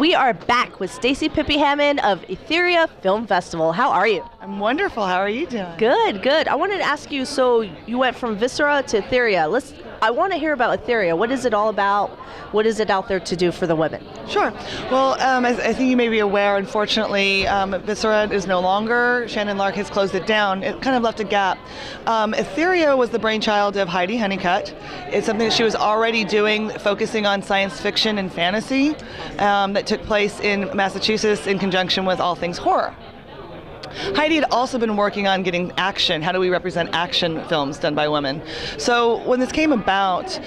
We are back with Stacy Pippi Hammond of Etheria Film Festival. How are you? I'm wonderful. How are you doing? Good, good. I wanted to ask you, so you went from Viscera to Etheria. I want to hear about Etheria. What is it all about? What is it out there to do for the women? Sure. Well, I think you may be aware, unfortunately, Viscera is no longer. Shannon Lark has closed it down. It kind of left a gap. Etheria was the brainchild of Heidi Honeycutt. It's something that she was already doing, focusing on science fiction and fantasy that took place in Massachusetts in conjunction with all things horror. Heidi had also been working on getting action. How do we represent action films done by women? So when this came about,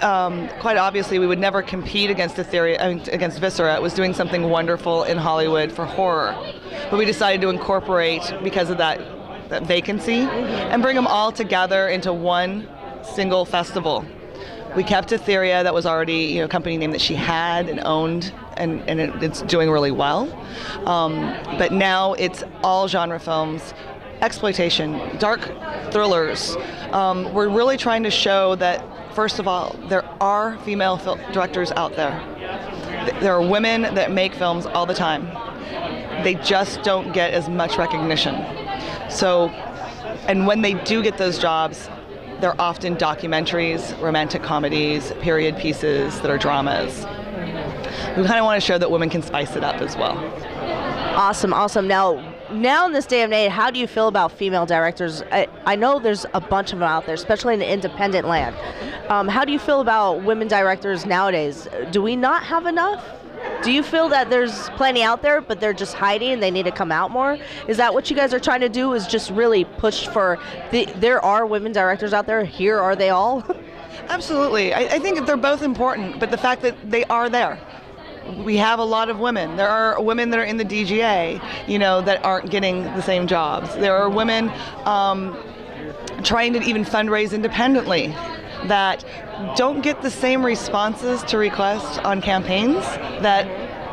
quite obviously we would never compete against against Viscera. It was doing something wonderful in Hollywood for horror. But we decided to incorporate, because of that vacancy, and bring them all together into one single festival. We kept Etheria, that was already a company name that she had and owned, and it's doing really well. But now it's all genre films, exploitation, dark thrillers. We're really trying to show that, first of all, there are female directors out there. There are women that make films all the time. They just don't get as much recognition. So, and when they do get those jobs, they're often documentaries, romantic comedies, period pieces that are dramas. We kind of want to show that women can spice it up as well. Awesome, awesome. Now in this day and age, how do you feel about female directors? I know there's a bunch of them out there, especially in the independent land. How do you feel about women directors nowadays? Do we not have enough? Do you feel that there's plenty out there, but they're just hiding and they need to come out more? Is that what you guys are trying to do, is just really push for, there are women directors out there, here are they all? Absolutely. I think they're both important, but the fact that they are there. We have a lot of women. There are women that are in the DGA, that aren't getting the same jobs. There are women trying to even fundraise independently that don't get the same responses to requests on campaigns that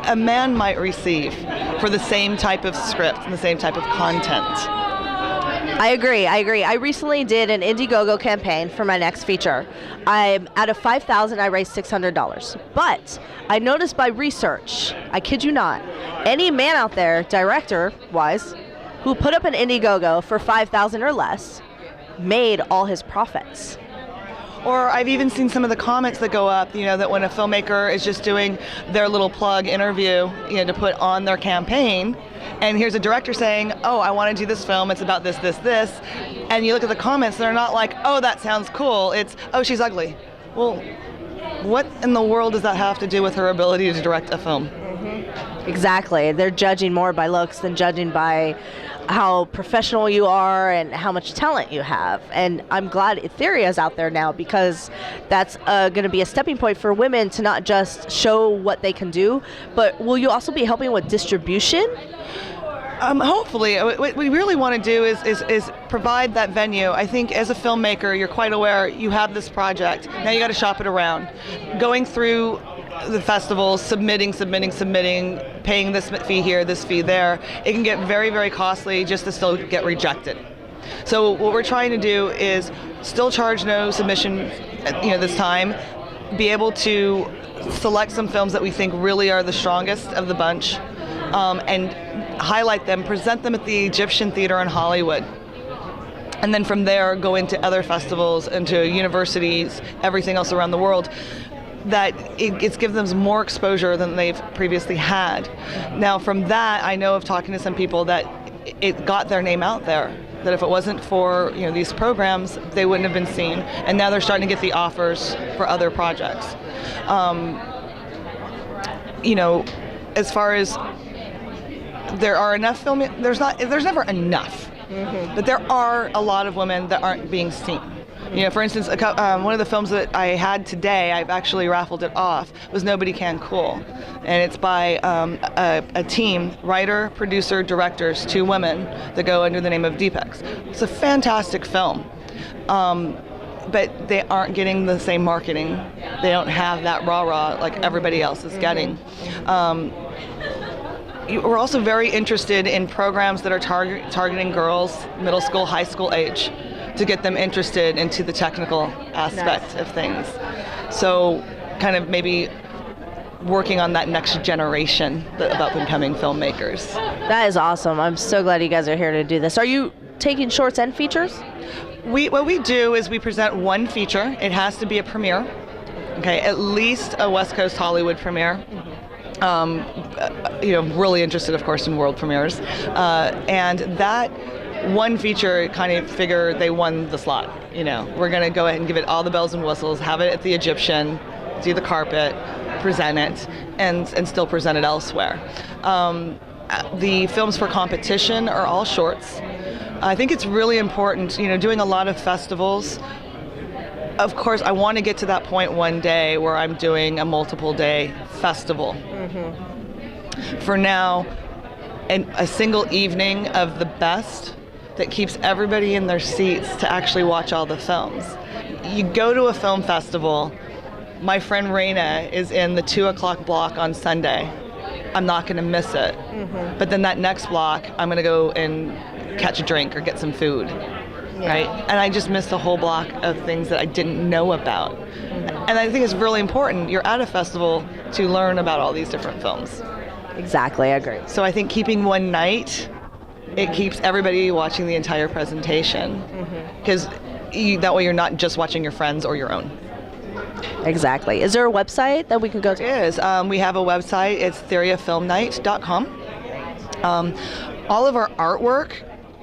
a man might receive for the same type of script and the same type of content. I agree. I recently did an Indiegogo campaign for my next feature. Out of $5,000, I raised $600. But I noticed by research, I kid you not, any man out there, director-wise, who put up an Indiegogo for $5,000 or less, made all his profits. Or I've even seen some of the comments that go up, that when a filmmaker is just doing their little plug interview, to put on their campaign, and here's a director saying, oh, I want to do this film, it's about this, this, this, and you look at the comments, they're not like, oh, that sounds cool, it's, oh, she's ugly. Well, what in the world does that have to do with her ability to direct a film? Exactly. They're judging more by looks than judging by how professional you are and how much talent you have. And I'm glad Etheria is out there now, because that's going to be a stepping point for women to not just show what they can do, but will you also be helping with distribution? Hopefully. What we really want to do is provide that venue. I think as a filmmaker, you're quite aware you have this project. Now you got to shop it around. Going through the festivals, submitting, paying this fee here, this fee there, it can get very, very costly just to still get rejected. So what we're trying to do is still charge no submission, this time, be able to select some films that we think really are the strongest of the bunch, and highlight them, present them at the Egyptian Theater in Hollywood. And then from there, go into other festivals, into universities, everything else around the world, that it's given them more exposure than they've previously had. Now from that, I know of talking to some people that it got their name out there, that if it wasn't for these programs, they wouldn't have been seen. And now they're starting to get the offers for other projects. As far as there are enough there's never enough, but there are a lot of women that aren't being seen. For instance, one of the films that I had today, I've actually raffled it off, was Nobody Can Cool. And it's by a team, writer, producer, directors, 2 women that go under the name of Deepex. It's a fantastic film, but they aren't getting the same marketing. They don't have that rah-rah like everybody else is getting. We're also very interested in programs that are targeting girls, middle school, high school age, to get them interested into the technical aspect of things. So kind of maybe working on that next generation of up-and-coming filmmakers. That is awesome. I'm so glad you guys are here to do this. Are you taking shorts and features? What we do is we present one feature. It has to be a premiere, okay, at least a West Coast Hollywood premiere. Really interested, of course, in world premieres. And that one feature kind of figure they won the slot. We're going to go ahead and give it all the bells and whistles, have it at the Egyptian, do the carpet, present it, and still present it elsewhere. The films for competition are all shorts. I think it's really important, doing a lot of festivals. Of course, I want to get to that point one day where I'm doing a multiple day festival. For now, a single evening of the best that keeps everybody in their seats to actually watch all the films. You go to a film festival, my friend Raina is in the 2 o'clock block on Sunday. I'm not going to miss it. But then that next block, I'm going to go and catch a drink or get some food. Right? And I just missed a whole block of things that I didn't know about. And I think it's really important. You're at a festival to learn about all these different films. Exactly, I agree. So I think keeping one night, it keeps everybody watching the entire presentation. Because that way you're not just watching your friends or your own. Exactly. Is there a website that we can go to? There is. We have a website. It's theriafilmnight.com. All of our artwork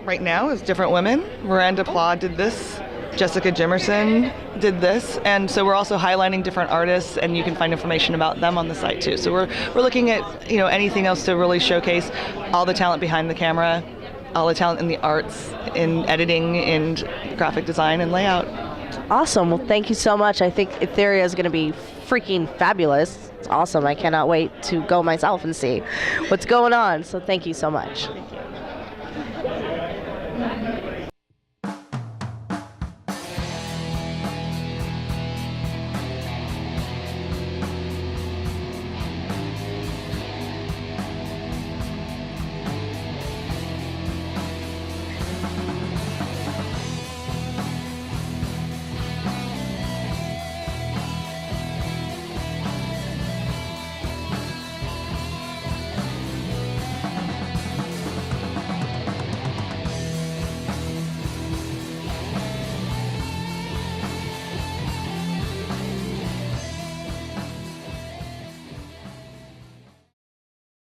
right now is different women. Miranda Pla did this. Jessica Jimerson did this, and so we're also highlighting different artists, and you can find information about them on the site too. So we're looking at anything else to really showcase all the talent behind the camera, all the talent in the arts, in editing, and graphic design and layout. Awesome. Well, thank you so much. I think Etheria is going to be freaking fabulous. It's awesome. I cannot wait to go myself and see what's going on. So thank you so much. Thank you.